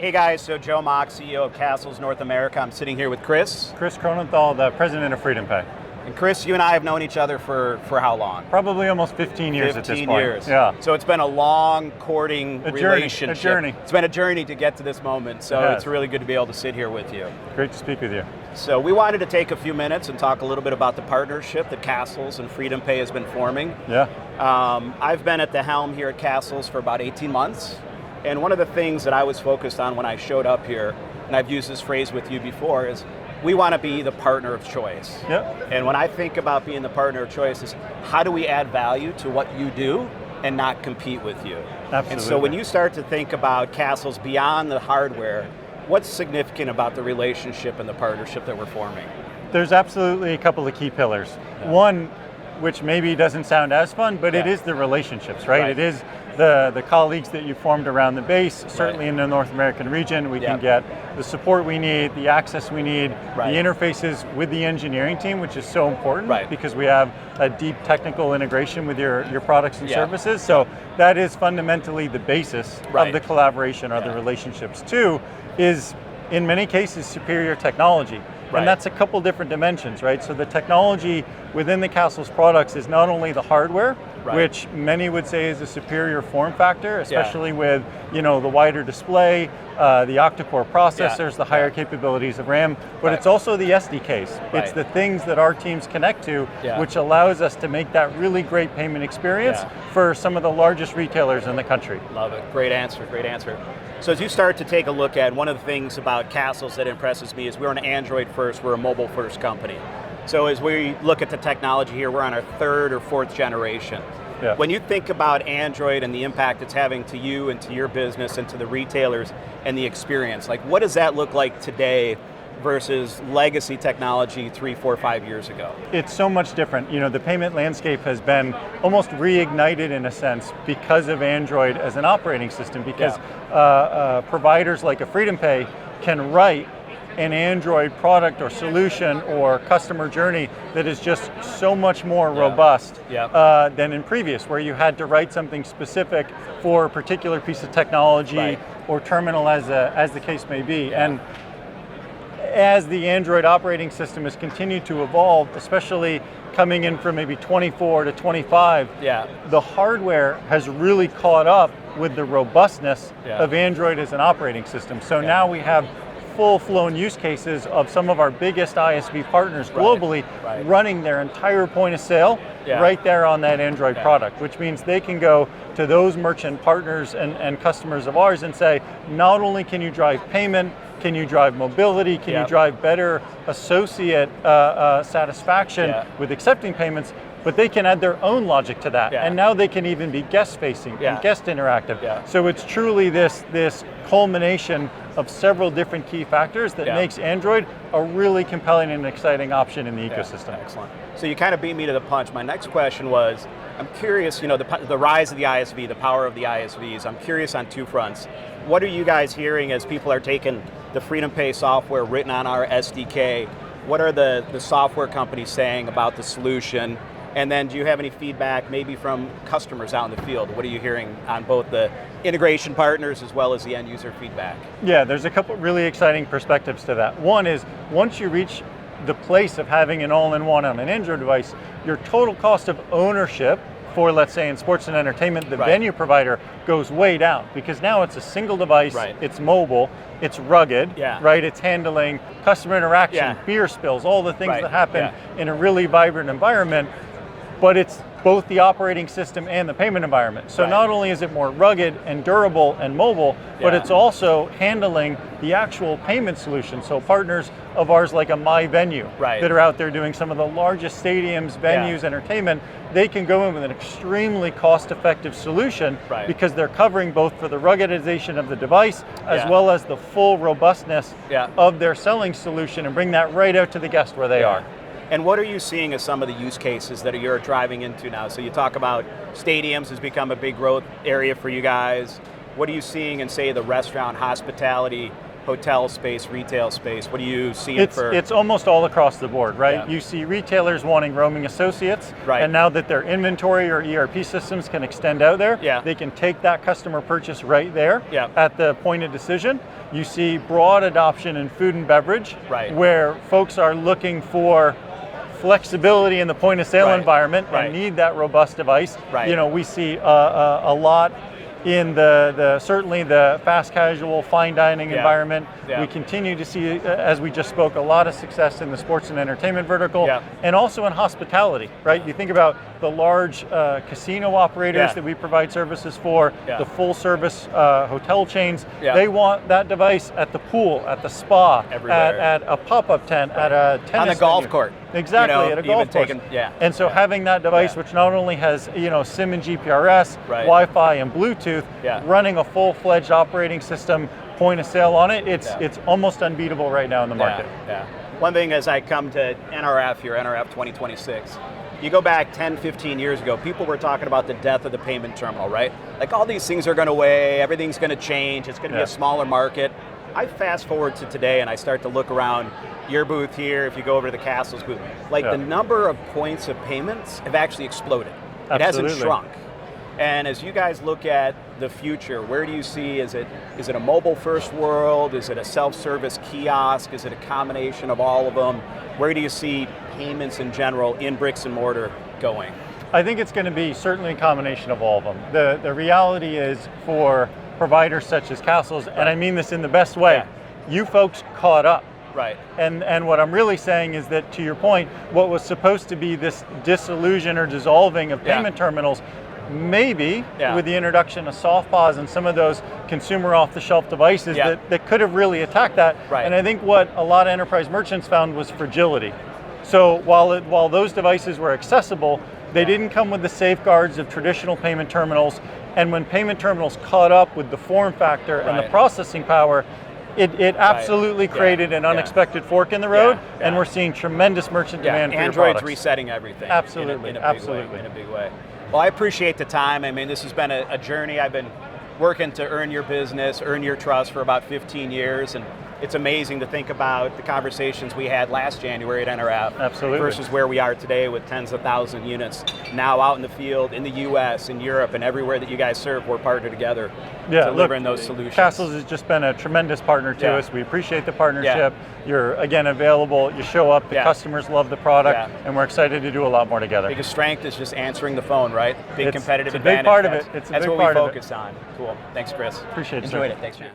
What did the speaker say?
Hey guys, so Joe Mach, CEO of Castles North America. I'm sitting here with Chris. Chris Kronenthal, the president of FreedomPay. And Chris, you and I have known each other for how long? Probably almost 15 years at this point. 15 years. Yeah. So it's been a long courting relationship. A journey. It's been a journey to get to this moment, so it's really good to be able to sit here with you. Great to speak with you. So we wanted to take a few minutes and talk a little bit about the partnership that Castles and FreedomPay has been forming. Yeah. I've been at the helm here at Castles for about 18 months. And one of the things that I was focused on when I showed up here, and I've used this phrase with you before, is we want to be the partner of choice. Yep. And when I think about being the partner of choice, is how do we add value to what you do and not compete with you? Absolutely. And so when you start to think about Castles beyond the hardware, what's significant about the relationship and the partnership that we're forming? There's absolutely a couple of key pillars. Yeah. One, which maybe doesn't sound as fun, but it is the relationships, right? It is the colleagues that you formed around the base, certainly in the North American region. We can get the support we need, the access we need, the interfaces with the engineering team, which is so important because we have a deep technical integration with your products and services. So that is fundamentally the basis of the collaboration or the relationships. Two is, in many cases, superior technology. And that's a couple different dimensions, right? So the technology within the Castles products is not only the hardware, which many would say is a superior form factor, especially with the wider display, the octa-core processors, the higher capabilities of RAM, but it's also the SDKs. It's the things that our teams connect to, which allows us to make that really great payment experience for some of the largest retailers in the country. Love it. Great answer, great answer. So as you start to take a look at, one of the things about Castles that impresses me is we're an Android first, we're a mobile first company. So as we look at the technology here, we're on our third or fourth generation. Yeah. When you think about Android and the impact it's having to you and to your business and to the retailers and the experience, like what does that look like today versus legacy technology 3, 4, 5 years ago? It's so much different. The payment landscape has been almost reignited in a sense because of Android as an operating system, because providers like a FreedomPay can write an Android product or solution or customer journey that is just so much more robust than in previous, where you had to write something specific for a particular piece of technology or terminal as the case may be. And as the Android operating system has continued to evolve, especially coming in from maybe 24 to 25, the hardware has really caught up with the robustness of Android as an operating system. So now we have full-flown use cases of some of our biggest ISV partners globally running their entire point of sale right there on that Android product, which means they can go to those merchant partners and customers of ours and say, not only can you drive payment, can you drive mobility, can you drive better associate satisfaction with accepting payments, but they can add their own logic to that. And now they can even be guest-facing and guest interactive. So it's truly this culmination of several different key factors that makes Android a really compelling and exciting option in the ecosystem. Excellent. So you kind of beat me to the punch. My next question was, I'm curious, the rise of the ISV, the power of the ISVs, I'm curious on two fronts. What are you guys hearing as people are taking the FreedomPay software written on our SDK? What are the software companies saying about the solution? And then do you have any feedback maybe from customers out in the field? What are you hearing on both the integration partners as well as the end user feedback? Yeah, there's a couple really exciting perspectives to that. One is, once you reach the place of having an all-in-one on an Android device, your total cost of ownership for, let's say, in sports and entertainment, the venue provider goes way down, because now it's a single device, it's mobile, it's rugged, it's handling customer interaction, beer spills, all the things that happen in a really vibrant environment, but it's both the operating system and the payment environment. So not only is it more rugged and durable and mobile, but it's also handling the actual payment solution. So partners of ours like a MyVenue that are out there doing some of the largest stadiums, venues, entertainment, they can go in with an extremely cost-effective solution because they're covering both for the ruggedization of the device as well as the full robustness of their selling solution, and bring that right out to the guest where they are. And what are you seeing as some of the use cases that you're driving into now? So you talk about stadiums has become a big growth area for you guys. What are you seeing in, say, the restaurant, hospitality, hotel space, retail space? What do you see It's almost all across the board, right? Yeah. You see retailers wanting roaming associates, right. and now that their inventory or ERP systems can extend out there, yeah. they can take that customer purchase right there yeah. at the point of decision. You see broad adoption in food and beverage, right. where folks are looking for flexibility in the point of sale right. environment right. and need that robust device. Right. You know, we see a lot in certainly the fast casual fine dining yeah. environment. Yeah. We continue to see, as we just spoke, a lot of success in the sports and entertainment vertical, yeah. and also in hospitality, right? You think about the large casino operators yeah. that we provide services for, yeah. the full service hotel chains. Yeah. They want that device at the pool, at the spa, at a pop-up tent, at a tennis on the golf venue. court. Exactly, you know, at a golf course. Yeah. And so yeah. having that device, yeah. which not only has SIM and GPRS, right. Wi-Fi and Bluetooth, yeah. running a full-fledged operating system, point of sale on it, it's almost unbeatable right now in the market. Yeah. One thing as I come to NRF here, NRF 2026, you go back 10, 15 years ago, people were talking about the death of the payment terminal, right? Like all these things are going away, everything's going to change, it's going to be a smaller market. I fast forward to today and I start to look around your booth here, if you go over to the Castle's booth, like the number of points of payments have actually exploded. Absolutely. It hasn't shrunk. And as you guys look at the future, where do you see, is it a mobile first world? Is it a self-service kiosk? Is it a combination of all of them? Where do you see payments in general in bricks and mortar going? I think it's going to be certainly a combination of all of them. The reality is for providers such as Castle's, and I mean this in the best way, you folks caught up. Right. And what I'm really saying is that, to your point, what was supposed to be this disillusion or dissolving of payment terminals, maybe with the introduction of SoftPOS and some of those consumer off-the-shelf devices that could have really attacked that. Right. And I think what a lot of enterprise merchants found was fragility. So while those devices were accessible, they didn't come with the safeguards of traditional payment terminals. And when payment terminals caught up with the form factor and the processing power, it absolutely created an unexpected fork in the road, and we're seeing tremendous merchant demand for your Android's products. resetting everything. Absolutely, in a big way. Well, I appreciate the time. I mean, this has been a journey. I've been working to earn your business, earn your trust for about 15 years, and it's amazing to think about the conversations we had last January at NRF versus where we are today with tens of thousands of units now out in the field, in the US, in Europe, and everywhere that you guys serve, we're partnered together delivering those solutions. Castle's has just been a tremendous partner to us. We appreciate the partnership. You're, again, available. You show up. The customers love the product, and we're excited to do a lot more together. Biggest strength is just answering the phone, right? Big competitive advantage. It's a big part of it. That's what we focus on. Cool. Thanks, Chris. Appreciate it. Enjoyed it. Thanks, man.